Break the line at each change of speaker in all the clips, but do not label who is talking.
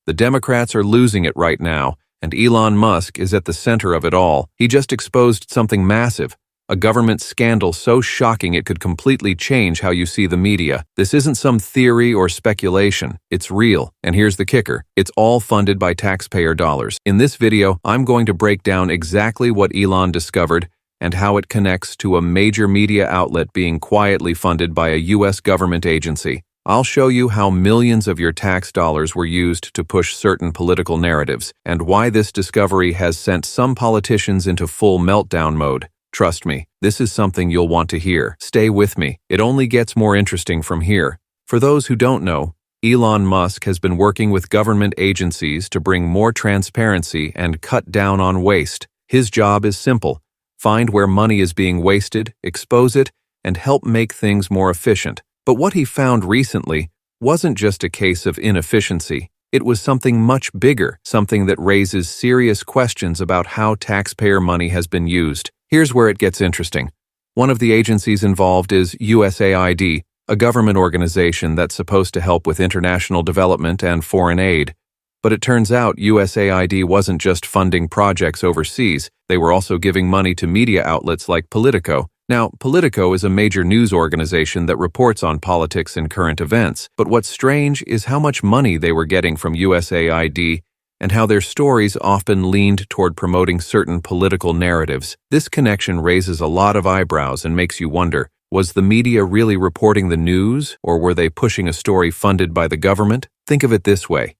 The Democrats are losing it right now, and Elon Musk is at the center of it all. He just exposed something massive, a government scandal so shocking it could completely change how you see the media. This isn't some theory or speculation. It's real. And here's the kicker. It's all funded by taxpayer dollars. In this video, I'm going to break down exactly what Elon discovered and how it connects to a major media outlet being quietly funded by a U.S. government agency. I'll show you how millions of your tax dollars were used to push certain political narratives, and why this discovery has sent some politicians into full meltdown mode. Trust me, this is something you'll want to hear. Stay with me. It only gets more interesting from here. For those who don't know, Elon Musk has been working with government agencies to bring more transparency and cut down on waste. His job is simple: find where money is being wasted, expose it, and help make things more efficient. But what he found recently wasn't just a case of inefficiency. It was something much bigger, something that raises serious questions about how taxpayer money has been used. Here's where it gets interesting. One of the agencies involved is USAID, a government organization that's supposed to help with international development and foreign aid. But it turns out USAID wasn't just funding projects overseas, they were also giving money to media outlets like Politico. Now, Politico is a major news organization that reports on politics and current events, but what's strange is how much money they were getting from USAID and how their stories often leaned toward promoting certain political narratives. This connection raises a lot of eyebrows and makes you wonder, was the media really reporting the news, or were they pushing a story funded by the government? Think of it this way.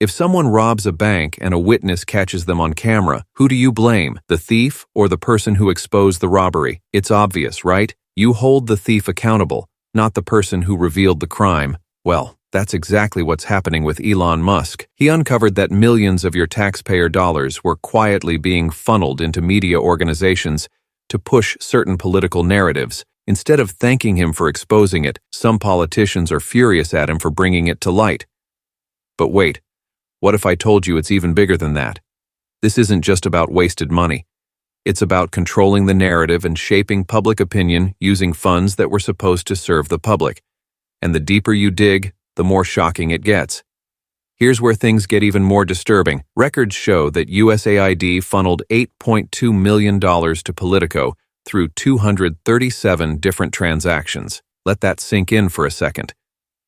If someone robs a bank and a witness catches them on camera, who do you blame, the thief or the person who exposed the robbery? It's obvious, right? You hold the thief accountable, not the person who revealed the crime. Well, that's exactly what's happening with Elon Musk. He uncovered that millions of your taxpayer dollars were quietly being funneled into media organizations to push certain political narratives. Instead of thanking him for exposing it, some politicians are furious at him for bringing it to light. But wait. What if I told you it's even bigger than that? This isn't just about wasted money. It's about controlling the narrative and shaping public opinion using funds that were supposed to serve the public. And the deeper you dig, the more shocking it gets. Here's where things get even more disturbing. Records show that USAID funneled $8.2 million to Politico through 237 different transactions. Let that sink in for a second.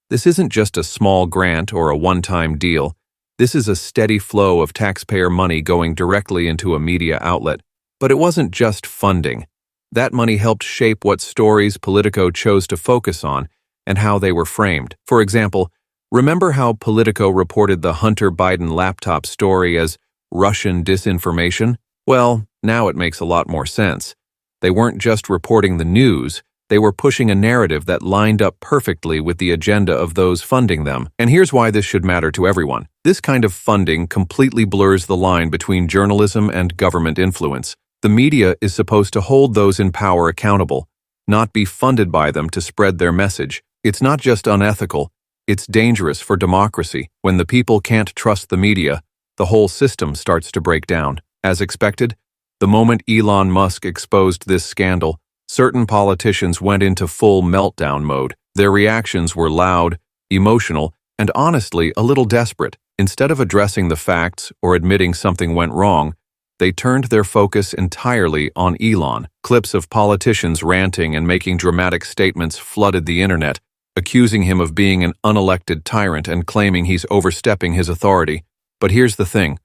This isn't just a small grant or a one-time deal. This is a steady flow of taxpayer money going directly into a media outlet. But it wasn't just funding. That money helped shape what stories Politico chose to focus on and how they were framed. For example, remember how Politico reported the Hunter Biden laptop story as Russian disinformation? Well, now it makes a lot more sense. They weren't just reporting the news. They were pushing a narrative that lined up perfectly with the agenda of those funding them. And here's why this should matter to everyone. This kind of funding completely blurs the line between journalism and government influence. The media is supposed to hold those in power accountable, not be funded by them to spread their message. It's not just unethical, it's dangerous for democracy. When the people can't trust the media, the whole system starts to break down. As expected, the moment Elon Musk exposed this scandal, certain politicians went into full meltdown mode. Their reactions were loud, emotional, and honestly a little desperate. Instead of addressing the facts or admitting something went wrong, they turned their focus entirely on Elon. Clips of politicians ranting and making dramatic statements flooded the internet, accusing him of being an unelected tyrant and claiming he's overstepping his authority. But here's the thing.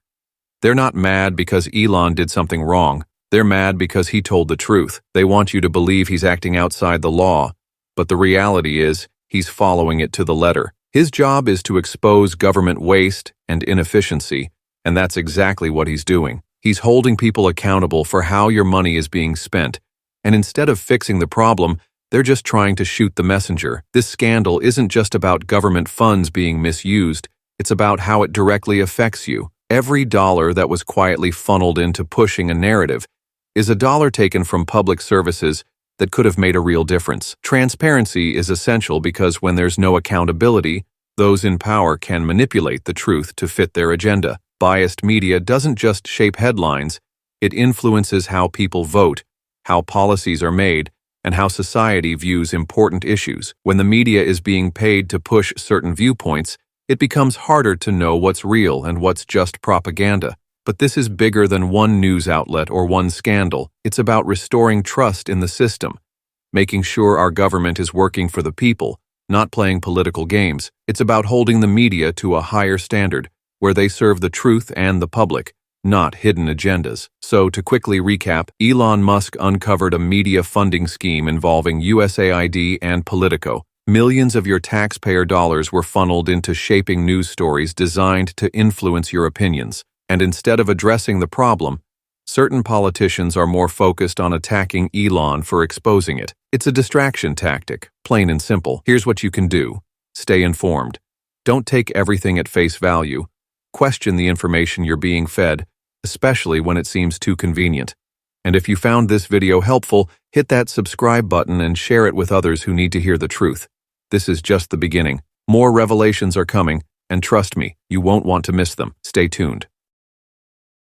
They're not mad because Elon did something wrong. They're mad because he told the truth. They want you to believe he's acting outside the law. But the reality is, he's following it to the letter. His job is to expose government waste and inefficiency, and that's exactly what he's doing. He's holding people accountable for how your money is being spent, and instead of fixing the problem, they're just trying to shoot the messenger. This scandal isn't just about government funds being misused, it's about how it directly affects you. Every dollar that was quietly funneled into pushing a narrative is a dollar taken from public services that could have made a real difference. Transparency is essential because when there's no accountability, those in power can manipulate the truth to fit their agenda. Biased media doesn't just shape headlines, it influences how people vote, how policies are made, and how society views important issues. When the media is being paid to push certain viewpoints, It becomes harder to know what's real and what's just propaganda. But this is bigger than one news outlet or one scandal. It's about restoring trust in the system, making sure our government is working for the people, not playing political games. It's about holding the media to a higher standard, where they serve the truth and the public, not hidden agendas. So, to quickly recap, Elon Musk uncovered a media funding scheme involving USAID and Politico. Millions of your taxpayer dollars were funneled into shaping news stories designed to influence your opinions. And instead of addressing the problem, certain politicians are more focused on attacking Elon for exposing it. It's a distraction tactic, plain and simple. Here's what you can do. Stay informed. Don't take everything at face value. Question the information you're being fed, especially when it seems too convenient. And if you found this video helpful, hit that subscribe button and share it with others who need to hear the truth. This is just the beginning. More revelations are coming, and trust me, you won't want to miss them. Stay tuned.